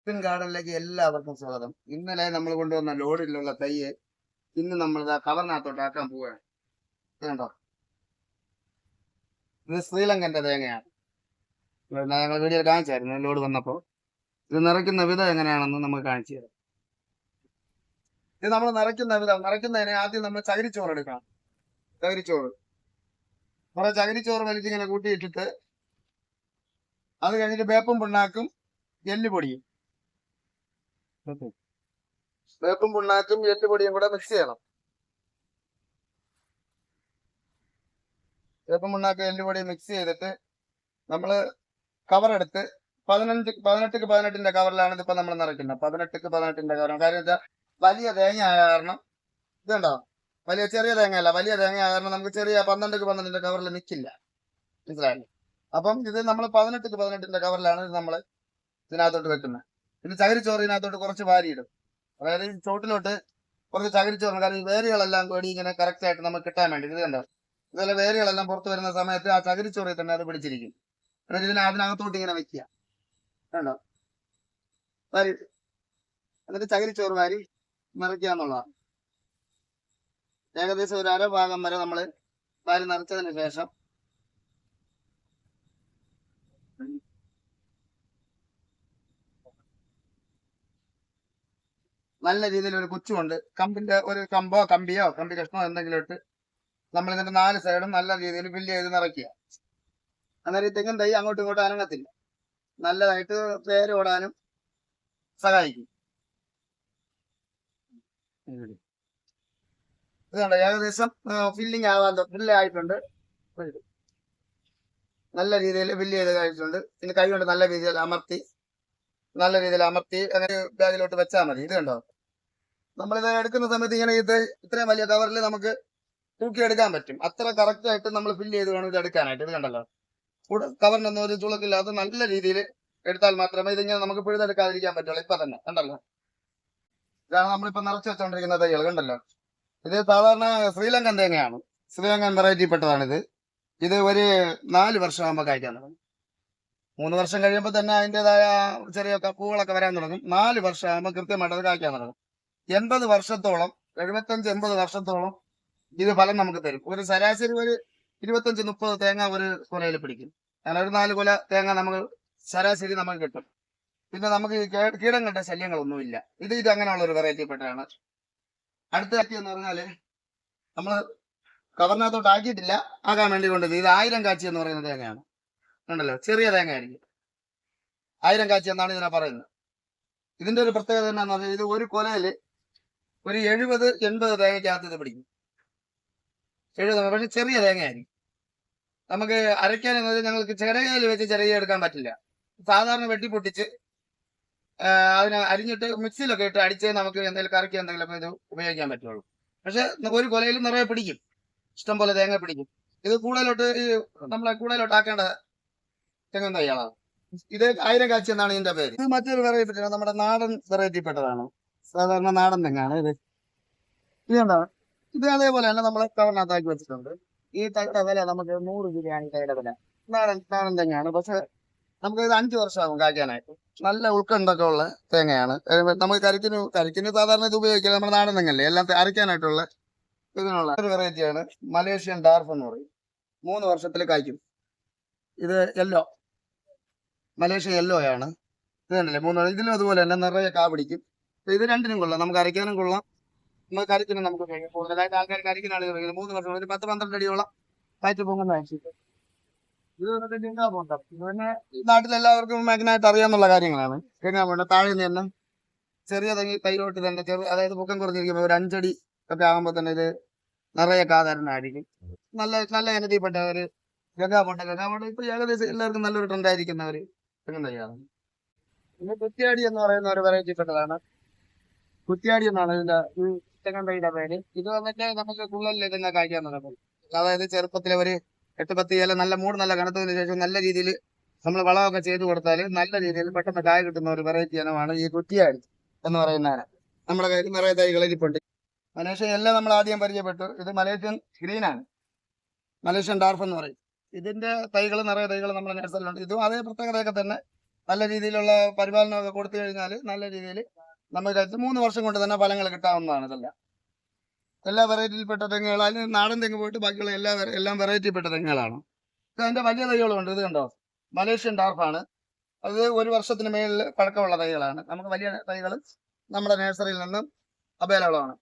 ഗാർഡനിലേക്ക് എല്ലാവർക്കും സ്വാഗതം. ഇന്നലെ നമ്മൾ കൊണ്ടുവന്ന ലോഡിലുള്ള തൈയെ ഇന്ന് നമ്മൾ കവറിനകത്തോട്ട് ആക്കാൻ പോവുകയാണ്. കണ്ടോ, ഇത് ശ്രീലങ്കന്റെ തേങ്ങയാണ്. ഞങ്ങൾ വീഡിയോ കാണിച്ചായിരുന്നു ലോഡ് വന്നപ്പോൾ. ഇത് നിറയ്ക്കുന്ന വിധം എങ്ങനെയാണെന്ന് നമുക്ക് കാണിച്ചു തരാം. ഇത് നമ്മൾ നിറയ്ക്കുന്നതിന് ആദ്യം നമ്മൾ ചകിരിച്ചോറ് എടുക്കണം. ചകിരിച്ചോറ് കുറെ ചകിരിച്ചോറ് വലിച്ചിങ്ങനെ കൂട്ടിയിട്ടിട്ട് അത് കഴിഞ്ഞിട്ട് വേപ്പും പിണ്ണാക്കും എല്ലുപൊടിയും വേപ്പും പിണ്ണാക്കും എല്ലുപൊടിയും കൂടെ മിക്സ് ചെയ്യണം. വേപ്പും പിണ്ണാക്കും എല്ലുപൊടിയും മിക്സ് ചെയ്തിട്ട് നമ്മള് കവറെടുത്ത് 18ക്ക് 18ന്റെ കവറിലാണ് ഇതിപ്പോ നമ്മൾ നിറയ്ക്കുന്നത്. 18ക്ക് 18ന്റെ കവറാണ്. കാര്യം വെച്ചാൽ വലിയ തേങ്ങ ആയ കാരണം ഇതുണ്ടോ, ചെറിയ തേങ്ങ അല്ല, വലിയ തേങ്ങ ആയ കാരണം നമുക്ക് ചെറിയ 12ക്ക് 12ന്റെ കവറിൽ നിൽക്കില്ല. മനസ്സിലായില്ലേ? അപ്പം ഇത് നമ്മൾ 18ക്ക് 18ന്റെ കവറിലാണ് നമ്മൾ ഇതിനകത്തോട്ട് വെക്കുന്നത്. ഇത് ചകിരിച്ചോറിനകത്തോട്ട് കുറച്ച് വാരിയിടും. അതായത് ഈ ചോട്ടിലോട്ട് കുറച്ച് ചകിരിച്ചോറിന്, കാരണം ഈ വേരുകളെല്ലാം കൂടി ഇങ്ങനെ കറക്റ്റ് ആയിട്ട് നമുക്ക് കിട്ടാൻ വേണ്ടി. ഇത് കണ്ടോ, ഇതുപോലെ വേരുകളെല്ലാം പുറത്ത് വരുന്ന സമയത്ത് ആ ചകിരിച്ചോറിൽ തന്നെ അത് പിടിച്ചിരിക്കും. എന്നിട്ട് അതിനകത്തോട്ട് ഇങ്ങനെ വെക്കുക. കണ്ടോ, വാരി, എന്നിട്ട് ചകിരിച്ചോറ് വാരി നിറയ്ക്കുക എന്നുള്ളതാണ്. ഏകദേശം ഒരു അരഭാഗം വരെ നമ്മൾ വാരി നിറച്ചതിന് ശേഷം നല്ല രീതിയിൽ ഒരു കുച്ചുകൊണ്ട് കമ്പിന്റെ ഒരു കമ്പോ കമ്പിയോ കമ്പി കഷ്ണോ എന്തെങ്കിലും ഇട്ട് നമ്മൾ ഇതിന്റെ 4 സൈഡും നല്ല രീതിയിൽ ഫില്ല് ചെയ്ത് നിറയ്ക്കുക. അന്നേരം തെങ്ങിൻ തൈ അങ്ങോട്ടും ഇങ്ങോട്ടും അനങ്ങത്തില്ല, നല്ലതായിട്ട് വേര് ഓടാനും സഹായിക്കും. ഇതുണ്ട്, ഏകദേശം ഫില്ല് ആയിട്ടുണ്ട്. നല്ല രീതിയിൽ ഫില്ല് ചെയ്ത് കഴിച്ചിട്ടുണ്ട്. ഇനി കൈ കൊണ്ട് നല്ല രീതിയിൽ അമർത്തി അങ്ങനെ ബാഗിലോട്ട് വെച്ചാൽ മതി. ഇത് കണ്ടോ, നമ്മളിത് എടുക്കുന്ന സമയത്ത് ഇങ്ങനെ ഇത്രയും വലിയ കവറിൽ നമുക്ക് തൂക്കിയെടുക്കാൻ പറ്റും. അത്ര കറക്റ്റ് ആയിട്ട് നമ്മൾ ഫില്ല് ചെയ്ത് വേണം ഇത് എടുക്കാനായിട്ട്. ഇത് കണ്ടല്ലോ, കവറിനൊന്നും ഒരു ചുളക്കില്ലാതെ നല്ല രീതിയിൽ എടുത്താൽ മാത്രമേ ഇതിങ്ങനെ നമുക്ക് പിഴുതെടുക്കാതിരിക്കാൻ പറ്റുള്ളൂ. ഇപ്പൊ തന്നെ കണ്ടല്ലോ, ഇതാണ് നമ്മളിപ്പോ നിറച്ച് വെച്ചോണ്ടിരിക്കുന്ന തൈകൾ. കണ്ടല്ലോ, ഇത് സാധാരണ ശ്രീലങ്കൻ തേങ്ങയാണ്. ശ്രീലങ്കൻ വെറൈറ്റി പെട്ടതാണിത്. ഇത് ഒരു 4 വർഷമാകുമ്പോൾ കായ്ക്കാൻ തുടങ്ങും. 3 വർഷം കഴിയുമ്പോൾ തന്നെ അതിൻ്റെതായ ചെറിയ പൂവുകളൊക്കെ വരാൻ തുടങ്ങും. 4 വർഷമാകുമ്പോൾ കൃത്യമായിട്ട് അത് കായ്ക്കാൻ തുടങ്ങും. 80 വർഷത്തോളം, 75-80 വർഷത്തോളം ഇത് ഫലം നമുക്ക് തരും. ഒരു ശരാശരി ഒരു 25-30 തേങ്ങ ഒരു കൊലയിൽ പിടിക്കും. അങ്ങനെ ഒരു 4 കൊല തേങ്ങ നമുക്ക് ശരാശരി നമുക്ക് കിട്ടും. പിന്നെ നമുക്ക് കീടങ്ങളുടെ ശല്യങ്ങളൊന്നുമില്ല. ഇത് അങ്ങനെയുള്ള ഒരു വെറൈറ്റി പെട്ടതാണ്. അടുത്ത കാറ്റ് എന്ന് പറഞ്ഞാല് നമ്മൾ കവറിനകത്തോട്ട് ആക്കിയിട്ടില്ല, ആക്കാൻ വേണ്ടി കൊണ്ടത്. ഇത് 1000 കാച്ചി എന്ന് പറയുന്ന തേങ്ങയാണ്. കണ്ടല്ലോ, ചെറിയ തേങ്ങ ആയിരിക്കും. 1000 കാച്ചി എന്നാണ് ഇതിനെ പറയുന്നത്. ഇതിന്റെ ഒരു പ്രത്യേകത എന്നാന്ന് പറഞ്ഞാൽ ഇത് ഒരു കൊലയില് ഒരു 70-80 തേങ്ങയ്ക്കകത്ത് ഇത് പിടിക്കും. 70, പക്ഷെ ചെറിയ തേങ്ങയായിരിക്കും. നമുക്ക് അരയ്ക്കാൻ ഞങ്ങൾക്ക് ചിരകയിൽ വെച്ച് ചിരകി എടുക്കാൻ പറ്റില്ല. സാധാരണ വെട്ടിപ്പൊട്ടിച്ച് അതിനെ അരിഞ്ഞിട്ട് മിക്സിയിലൊക്കെ ഇട്ട് അടിച്ച് നമുക്ക് എന്തെങ്കിലും കറിക്ക് എന്തെങ്കിലും ഇത് ഉപയോഗിക്കാൻ പറ്റുള്ളൂ. പക്ഷെ ഒരു കൊലയിൽ നിറയെ പിടിക്കും, ഇഷ്ടം പോലെ തേങ്ങ പിടിക്കും. ഇത് നമ്മളെ കൂടുതലോട്ട് ആക്കേണ്ട തെങ്ങും തൈകളാണ്. ഇത് 1000 കാച്ചി എന്നാണ് ഇതിന്റെ പേര്. ഇത് മറ്റൊരു വെറൈറ്റി, നമ്മുടെ നാടൻ വെറൈറ്റി പെട്ടതാണ്. സാധാരണ നാടൻ തെങ്ങാണ് ഇത്. ഇതുണ്ടാവും. ഇത് അതേപോലെ തന്നെ നമ്മളെ കവറിനകത്താക്കി വെച്ചിട്ടുണ്ട്. ഈ തൈയുടെ വില നമുക്ക് 100 രൂപയാണ് ഈ തൈയുടെ വില. നാടൻ തെങ്ങാണ്. പക്ഷെ നമുക്ക് ഇത് 5 വർഷമാകും കായ്ക്കാനായിട്ട്. നല്ല ഉൾക്കണ്ടൊക്കെ ഉള്ള തേങ്ങയാണ്. നമുക്ക് കരിക്കിന് സാധാരണ ഇത് ഉപയോഗിക്കുക. നമ്മുടെ നാടൻ തെങ്ങല്ലേ, എല്ലാം അരയ്ക്കാനായിട്ടുള്ള ഇതിനുള്ള ഒരു വെറൈറ്റിയാണ് മലേഷ്യൻ ഡാർഫ് എന്ന് പറയും. 3 വർഷത്തിൽ കായ്ക്കും. ഇത് യെല്ലോ, മലേഷ്യ യെല്ലോ ആണ്. ഇത് കണ്ടില്ലേ, 3. ഇതിലും അതുപോലെ തന്നെ നിറയെ കാ പിടിക്കും. ഇത് രണ്ടിനും കൊള്ളാം, നമുക്ക് അരയ്ക്കാനും കൊള്ളാം, നമുക്ക് കരിക്കിനും നമുക്ക് ഉപയോഗിക്കാം. കൂടുതലായിട്ട് ആൾക്കാർ കരിക്കിനാണ് ഉപയോഗിക്കുന്നത്. 3 വർഷം ഒരു 10-12 അടിയോളം കാറ്റ് പോകുന്ന ഇത് പിന്നെ ഈ നാട്ടിലെല്ലാവർക്കും മേഖലയായിട്ട് അറിയാവുന്ന കാര്യങ്ങളാണ്. തെങ്ങാ താഴെ നിന്ന് തന്നെ ചെറിയ തൈലോട്ട് തന്നെ അതായത് പൊക്കം കുറഞ്ഞിരിക്കുമ്പോൾ ഒരു 5 അടി ഒക്കെ ആകുമ്പോൾ തന്നെ ഇത് നിറയെ കാതരനായിരിക്കും. നല്ല എനർജിപ്പെട്ട ഒരു ഗംഗാപോണ്ട ഇപ്പൊ ഏകദേശം എല്ലാവർക്കും നല്ലൊരു ട്രെൻഡ് ആയിരിക്കുന്ന ഒരു തെങ്ങും തൈയാണ്. പിന്നെ കുറ്റിയാടി എന്ന് പറയുന്ന ഒരു വെറൈറ്റി പെട്ടതാണ്. കുറ്റിയാടി എന്നാണ് ഇതിന്റെ ഈ തെങ്ങും തൈയുടെ പേര്. ഇത് വന്നിട്ട് നമുക്ക് കൂടുതൽ തന്നെ കായ്ക്കാൻ തുടങ്ങും. അതായത് ചെറുപ്പത്തിലെ ഒരു 8-10 ഇല നല്ല കനത്തതിന് ശേഷം നല്ല രീതിയിൽ നമ്മൾ വളമൊക്കെ ചെയ്ത് കൊടുത്താൽ നല്ല രീതിയിൽ പെട്ടെന്ന് കായ കിട്ടുന്ന ഒരു വെറൈറ്റി ഇനമാണ് ഈ കുറ്റിയാടി എന്ന് പറയുന്ന. നമ്മുടെ കയ്യിൽ നിറയെ തൈകൾ ഇരിപ്പുണ്ട്. മലേഷ്യൻ എല്ലാം നമ്മൾ ആദ്യം പരിചയപ്പെട്ടു. ഇത് മലേഷ്യൻ ഗ്രീനാണ്, മലേഷ്യൻ ഡാർഫ് എന്ന് പറയും. ഇതിന്റെ നിറയെ തൈകൾ നമ്മുടെ നേഴ്സറിലുണ്ട്. ഇതും അതേ പ്രത്യേകതയൊക്കെ തന്നെ. നല്ല രീതിയിലുള്ള പരിപാലനമൊക്കെ കൊടുത്തു കഴിഞ്ഞാൽ നല്ല രീതിയിൽ നമുക്ക് 3 വർഷം കൊണ്ട് തന്നെ ഫലങ്ങൾ കിട്ടാവുന്നതാണ്. ഇതെല്ലാം എല്ലാ വെറൈറ്റിയിൽപ്പെട്ട തെങ്ങുകൾ. അതിന് നാടൻ തെങ്ങ് പോയിട്ട് ബാക്കിയുള്ള എല്ലാം വെറൈറ്റിപ്പെട്ട തെങ്ങുകളാണ്. ഇത് അതിന്റെ വലിയ തൈകളുണ്ട്. ഇത് കണ്ടോ, മലേഷ്യൻ ഡാർഫാണ്. അത് 1 വർഷത്തിന് മേളിൽ പഴക്കമുള്ള തൈകളാണ്. നമുക്ക് വലിയ തൈകൾ നമ്മുടെ നഴ്സറിയിൽ നിന്നും അവൈലബിൾ ആണ്.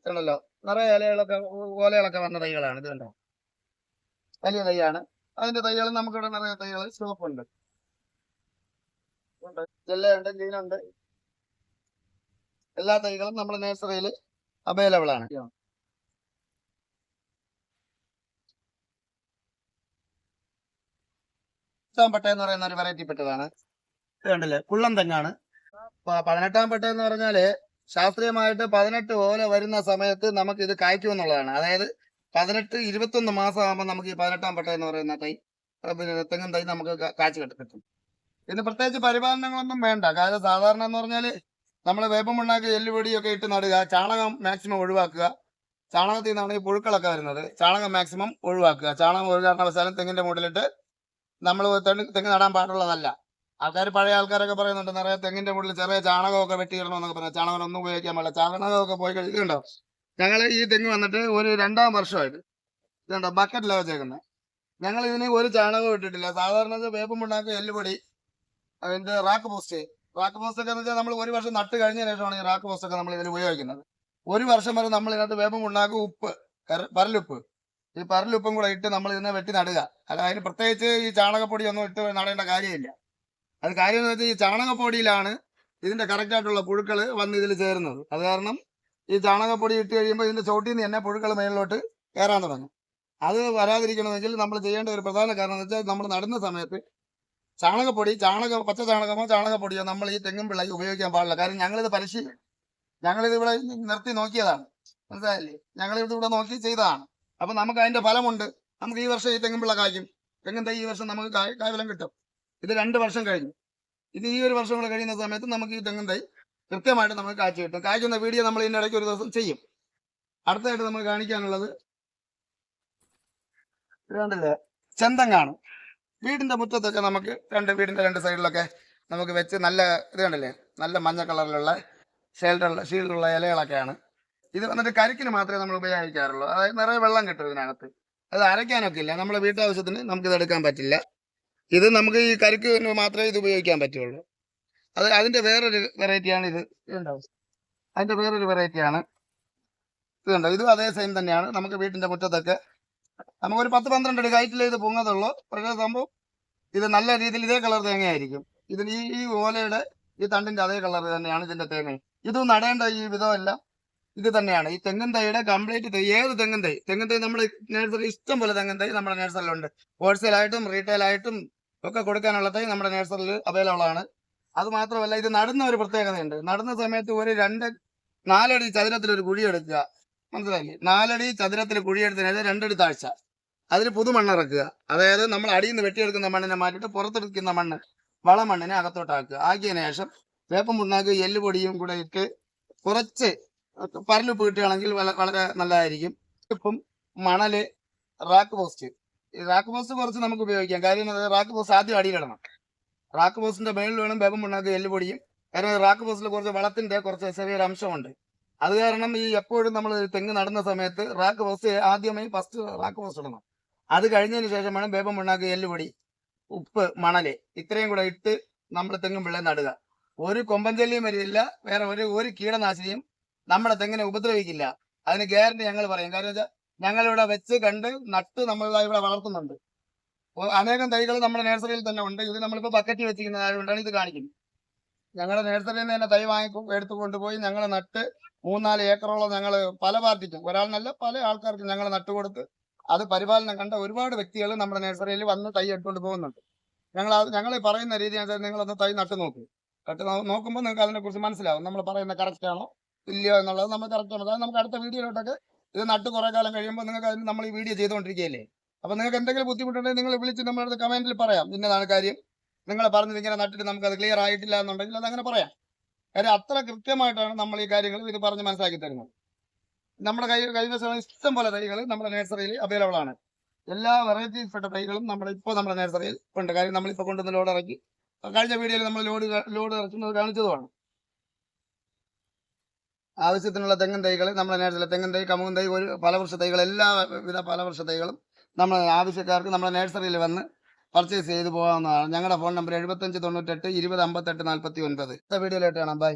കണ്ടല്ലോ, നിറയെ ഇലകളൊക്കെ ഓലകളൊക്കെ വന്ന തൈകളാണ്. ഇത് കണ്ടോ, വലിയ തൈയാണ്. അതിന്റെ തൈകൾ നമുക്കിവിടെ നിറയെ തൈകൾ സ്റ്റോക്കുണ്ട്. ജില്ലയുണ്ട്, ഗ്രീനുണ്ട്. എല്ലാ തൈകളും നമ്മുടെ നഴ്സറിയിൽ അവൈലബിൾ ആണ്. പട്ട എന്ന് പറയുന്ന ഒരു വെറൈറ്റി പെട്ടതാണ്. ഇത് കണ്ടില്ലേ, കുള്ളം തെങ്ങാണ്. 18 പട്ട എന്ന് പറഞ്ഞാല് ശാസ്ത്രീയമായിട്ട് 18 ഓല വരുന്ന സമയത്ത് നമുക്ക് ഇത് കായ്ക്കുമെന്നുള്ളതാണ്. അതായത് 18-21 മാസം ആകുമ്പോൾ നമുക്ക് ഈ 18 പട്ട എന്ന് പറയുന്ന തൈ, പിന്നെ തെങ്ങും തൈ നമുക്ക് കാഴ്ച കിട്ടും. ഇതിന് പ്രത്യേകിച്ച് പരിപാലനങ്ങളൊന്നും വേണ്ട. കാരണം സാധാരണ എന്ന് പറഞ്ഞാല് നമ്മൾ വേപ്പം മണ്ണാക്കി എല്ലുപൊടിയൊക്കെ ഇട്ട് നടുക, ചാണകം മാക്സിമം ഒഴിവാക്കുക. ചാണകത്തിൽ നിന്നാണ് ഈ പുഴുക്കളൊക്കെ വരുന്നത്. ചാണകം മാക്സിമം ഒഴിവാക്കുക. ചാണകം ഒരു കാരണവശാലും തെങ്ങിന്റെ മുകളിലിട്ട് നമ്മൾ തെങ്ങ് നടാൻ പാടുള്ളതല്ല. ആൾക്കാർ, പഴയ ആൾക്കാരൊക്കെ പറയുന്നുണ്ട്, നിറയെ തെങ്ങിന്റെ മുകളിൽ ചെറിയ ചാണകമൊക്കെ വെട്ടിയിടണമെന്നൊക്കെ പറയാം. ചാണകം ഒന്നും ഉപയോഗിക്കാൻ പാടില്ല. ചാണകമൊക്കെ പോയി കഴിക്കുന്നുണ്ടോ. ഞങ്ങൾ ഈ തെങ്ങ് വന്നിട്ട് ഒരു 2ാം വർഷമായിട്ട് ഇതുണ്ടോ ബക്കറ്റിലാണ് വെച്ചേക്കുന്നത്. ഞങ്ങൾ ഇതിന് ഒരു ചാണകവും ഇട്ടിട്ടില്ല. സാധാരണ വേപ്പം ഉണ്ടാക്കുക എല്ലുപൊടി, അതിന്റെ റാക്ക് പോസ്റ്റ് ഒക്കെ എന്ന് വെച്ചാൽ നമ്മൾ 1 വർഷം നട്ട് കഴിഞ്ഞ ശേഷമാണ് ഈ റാക്ക് പോസ്റ്റ് ഒക്കെ നമ്മൾ ഇതിൽ ഉപയോഗിക്കുന്നത്. 1 വർഷം വരെ നമ്മൾ ഇതിനകത്ത് വേപ്പം ഉണ്ടാക്കുക, ഉപ്പ്, പരലുപ്പ്, ഈ പരലുപ്പും കൂടെ ഇട്ട് നമ്മൾ ഇതിനെ വെട്ടി നടുക. അല്ല, അതിന് പ്രത്യേകിച്ച് ഈ ചാണകപ്പൊടി ഒന്നും ഇട്ട് നടേണ്ട കാര്യമില്ല. അത് കാര്യം എന്ന് വെച്ചാൽ ഈ ചാണകപ്പൊടിയിലാണ് ഇതിന്റെ കറക്റ്റ് ആയിട്ടുള്ള പുഴുക്കൾ വന്ന് ഇതിൽ ചേരുന്നത്. അത് കാരണം ഈ ചാണകപ്പൊടി ഇട്ട് കഴിയുമ്പോൾ ഇതിന്റെ ചോട്ടിൽ നിന്ന് തന്നെ പുഴുക്കൾ മേളിലോട്ട് കയറാൻ തുടങ്ങും. അത് വരാതിരിക്കണമെങ്കിൽ നമ്മൾ ചെയ്യേണ്ട ഒരു പ്രധാന കാരണം എന്ന് വെച്ചാൽ നമ്മൾ നടുന്ന സമയത്ത് ചാണകപ്പൊടി, പച്ച ചാണകമോ ചാണകപ്പൊടിയോ നമ്മൾ ഈ തെങ്ങും പിള്ളേക്ക് ഉപയോഗിക്കാൻ പാടില്ല. കാരണം ഞങ്ങളിത് ഇവിടെ നിർത്തി നോക്കിയതാണ്. മനസ്സിലായില്ലേ, ഞങ്ങളിത് ഇവിടെ നോക്കി ചെയ്തതാണ്. അപ്പൊ നമുക്ക് അതിന്റെ ഫലമുണ്ട്. നമുക്ക് ഈ വർഷം ഈ തെങ്ങും പിള്ള കായ്ക്കും. തെങ്ങും തൈ ഈ വർഷം നമുക്ക് കായ്ഫലം കിട്ടും. ഇത് 2 വർഷം കഴിഞ്ഞു. ഇത് ഈ 1 വർഷം കൂടെ കഴിയുന്ന സമയത്ത് നമുക്ക് ഈ തെങ്ങും തൈ കൃത്യമായിട്ട് നമുക്ക് കാഴ്ച കിട്ടും. കായ്ക്കുന്ന വീഡിയോ നമ്മൾ ഇതിന്റെ ഇടയ്ക്ക് ഒരു ദിവസം ചെയ്യും. അടുത്തായിട്ട് നമുക്ക് കാണിക്കാനുള്ളത് കണ്ടില്ലേ, ചെന്തങ്ങാണ്. വീടിന്റെ മുറ്റത്തൊക്കെ നമുക്ക് വീടിന്റെ 2 സൈഡിലൊക്കെ നമുക്ക് വെച്ച് നല്ല ഇത് കണ്ടില്ലേ, നല്ല മഞ്ഞ കളറിലുള്ള ഷീൽഡുള്ള ഇലകളൊക്കെയാണ്. ഇത് വന്നിട്ട് കരിക്കിന് മാത്രമേ നമ്മൾ ഉപയോഗിക്കാറുള്ളൂ. അതായത് നിറയെ വെള്ളം കിട്ടും ഇതിനകത്ത്. അത് അരയ്ക്കാനൊക്കെ ഇല്ല. നമ്മുടെ വീട്ടാവശ്യത്തിന് നമുക്കിത് എടുക്കാൻ പറ്റില്ല. ഇത് നമുക്ക് ഈ കരിക്ക് മാത്രമേ ഇത് ഉപയോഗിക്കാൻ പറ്റുള്ളൂ. അതിന്റെ വേറൊരു വെറൈറ്റിയാണ് ഇത്. ഇതുണ്ടാവും, അതിന്റെ വേറൊരു വെറൈറ്റിയാണ് ഇത്. കണ്ടോ, ഇതും അതേ സെയിം തന്നെയാണ്. നമുക്ക് വീട്ടിന്റെ മുറ്റത്തൊക്കെ നമുക്കൊരു 10-12 അടി ഹൈറ്റിൽ ഇത് പൊങ്ങത്തുള്ളൂ. പക്ഷേ സംഭവം ഇത് നല്ല രീതിയിൽ ഇതേ കളർ തേങ്ങയായിരിക്കും. ഇതിന് ഈ ഓലയുടെ ഈ തണ്ടിന്റെ അതേ കളർ തന്നെയാണ് ഇതിന്റെ തേങ്ങ. ഇത് നടേണ്ട ഈ വിധമെല്ലാം ഇത് തന്നെയാണ്. ഈ തെങ്ങും തൈയുടെ കംപ്ലീറ്റ് തൈ, ഏത് തെങ്ങും തൈ നമ്മുടെ നഴ്സറി ഇഷ്ടം പോലെ തെങ്ങും തൈ നമ്മുടെ നഴ്സറിയിലുണ്ട്. ഹോൾസെയിലായിട്ടും റീറ്റെയിലായിട്ടും ഒക്കെ കൊടുക്കാനുള്ള തൈ നമ്മുടെ നഴ്സറിയിൽ അവൈലബിൾ ആണ്. അത് മാത്രമല്ല, ഇത് നടുന്ന ഒരു പ്രത്യേകതയുണ്ട്. നടുന്ന സമയത്ത് ഒരു 4 അടി ചതുരത്തിലൊരു കുഴി എടുക്കുക. മനസ്സിലായില്ലേ, 4 അടി ചതുരത്തിൽ കുഴിയെടുത്തതിന് 2 അടി താഴ്ച, അതിൽ പുതുമണ്ണ് ഇറക്കുക. അതായത് നമ്മൾ അടിയിൽ നിന്ന് വെട്ടിയെടുക്കുന്ന മണ്ണിനെ മാറ്റിയിട്ട് പുറത്തെടുക്കുന്ന മണ്ണ്, വളമണ്ണിനെ അകത്തോട്ടാക്കുക. ആക്കിയതിനു ശേഷം വേപ്പം പുണ്ണാക്ക്, എല്ലുപൊടിയും കൂടെ ഇട്ട് കുറച്ച് പരലുപ്പ് കിട്ടുകയാണെങ്കിൽ വളരെ നല്ലതായിരിക്കും. ഇപ്പം മണല്, റാക്ക് പോസ്റ്റ്. ഈ റാക്ക് പോസ്റ്റ് കുറച്ച് നമുക്ക് ഉപയോഗിക്കാം. കാര്യം റാക്ക് പോസ്റ്റ് ആദ്യം അടിയിലിടണം. റാക്ക് പോസ്റ്റിന്റെ മേളിൽ വേണം വേപ്പം പുണ്ണാക്ക്, എല്ലുപൊടിയും. കാരണം റാക്ക് പോസ്റ്റിൽ കുറച്ച് വളത്തിന്റെ കുറച്ച് ചെറിയൊരു അംശമുണ്ട്. അത് കാരണം ഈ എപ്പോഴും നമ്മൾ തെങ്ങ് നടുന്ന സമയത്ത് റാക്ക് പോസ്റ്റ് ആദ്യമായി ഫസ്റ്റ് റാക്ക് പോസ്റ്റ് ഇടണം. അത് കഴിഞ്ഞതിന് ശേഷം വേണം വേപ്പം പുണ്ണാക്ക്, എല്ലുപൊടി, ഉപ്പ്, മണല് ഇത്രയും കൂടെ ഇട്ട് നമ്മൾ തെങ്ങും പിള്ളേ നടുക. ഒരു കൊമ്പൻചെല്ലിയും വരില്ല, വേറെ ഒരു കീടനാശിനിയും നമ്മുടെ തെങ്ങിനെ ഉപദ്രവിക്കില്ല. അതിന് ഗ്യാരണ്ടി ഞങ്ങൾ പറയും. കാരണം വെച്ചാൽ ഞങ്ങളിവിടെ വെച്ച് കണ്ട് നട്ട് നമ്മൾ ഇവിടെ വളർത്തുന്നുണ്ട്. അനേകം തൈകൾ നമ്മുടെ നഴ്സറിയിൽ തന്നെ ഉണ്ട്. ഇത് നമ്മളിപ്പോൾ ബക്കറ്റ് വെച്ചിരിക്കുന്നതുകൊണ്ടാണ് ഇത് കാണിക്കുന്നത്. ഞങ്ങളുടെ നഴ്സറിയിൽ നിന്ന് തന്നെ തൈ എടുത്തു കൊണ്ടുപോയി ഞങ്ങൾ നട്ട് 3-4 ഏക്കറോളം ഞങ്ങൾ പല പാർട്ടിക്കും, ഒരാളിനല്ല പല ആൾക്കാർക്കും ഞങ്ങൾ നട്ടുകൊടുത്ത് അത് പരിപാലനം കണ്ട ഒരുപാട് വ്യക്തികൾ നമ്മുടെ നഴ്സറിയിൽ വന്ന് തൈ എടുത്തുകൊണ്ട് പോകുന്നുണ്ട്. ഞങ്ങൾ പറയുന്ന രീതി അനുസരിച്ച് നിങ്ങളൊന്ന് തൈ നട്ട് നോക്കും. നോക്കുമ്പോൾ നിങ്ങൾക്ക് അതിനെക്കുറിച്ച് മനസ്സിലാവും നമ്മൾ പറയുന്ന കറക്റ്റ് ആണോ ഇല്ലയോ എന്നുള്ളത് നമ്മൾ കറക്റ്റ് ആണ്. അതായത് നമുക്ക് അടുത്ത വീഡിയോയിലോട്ടൊക്കെ ഇത് നട്ട് കുറേ കാലം കഴിയുമ്പോൾ നിങ്ങൾക്ക് അതിന് നമ്മൾ ഈ വീഡിയോ ചെയ്തുകൊണ്ടിരിക്കുകയല്ലേ. അപ്പോൾ നിങ്ങൾക്ക് എന്തെങ്കിലും ബുദ്ധിമുട്ടുണ്ടെങ്കിൽ നിങ്ങൾ വിളിച്ച് നമ്മളടുത്ത് കമന്റിൽ പറയാം, ഇന്നതാണ് കാര്യം, നിങ്ങൾ പറഞ്ഞത് ഇങ്ങനെ നട്ടിട്ട് നമുക്കത് ക്ലിയർ ആയിട്ടില്ല എന്നുണ്ടെങ്കിൽ അതങ്ങനെ പറയാം. കാര്യം അത്ര കൃത്യമായിട്ടാണ് നമ്മൾ ഈ കാര്യങ്ങൾ ഇത് പറഞ്ഞ് മനസ്സിലാക്കി തരുന്നത്. നമ്മുടെ കൈവശം ഇഷ്ടം പോലെ തൈകൾ നമ്മുടെ നഴ്സറിയിൽ അവൈലബിൾ ആണ്. എല്ലാ വെറൈറ്റീസ്പ്പെട്ട തൈകളും നമ്മുടെ നഴ്സറിയിൽ ഉണ്ട്. കാര്യം നമ്മളിപ്പോൾ കൊണ്ടുവന്ന് ലോഡ് ഇറക്കി കഴിഞ്ഞ വീഡിയോയിൽ നമ്മൾ ലോഡ് ഇറക്കുന്നത് കാണിച്ചതുമാണ്. ആവശ്യത്തിനുള്ള തെങ്ങിൻ തൈകൾ നമ്മുടെ നേഴ്സറിയിലെ തെങ്ങിൻ തൈ, കമുകൻ തൈ, ഒരു ഫലവൃക്ഷ തൈകൾ, എല്ലാവിധ ഫലവൃക്ഷ തൈകളും നമ്മൾ ആവശ്യക്കാർക്ക് നമ്മുടെ നേഴ്സറിയിൽ വന്ന് പർച്ചേസ് ചെയ്ത് പോകാവുന്നതാണ്. ഞങ്ങളുടെ ഫോൺ നമ്പർ 75 98 20 58 49. അടുത്ത വീഡിയോയിലായിട്ട് കാണാം. ബൈ.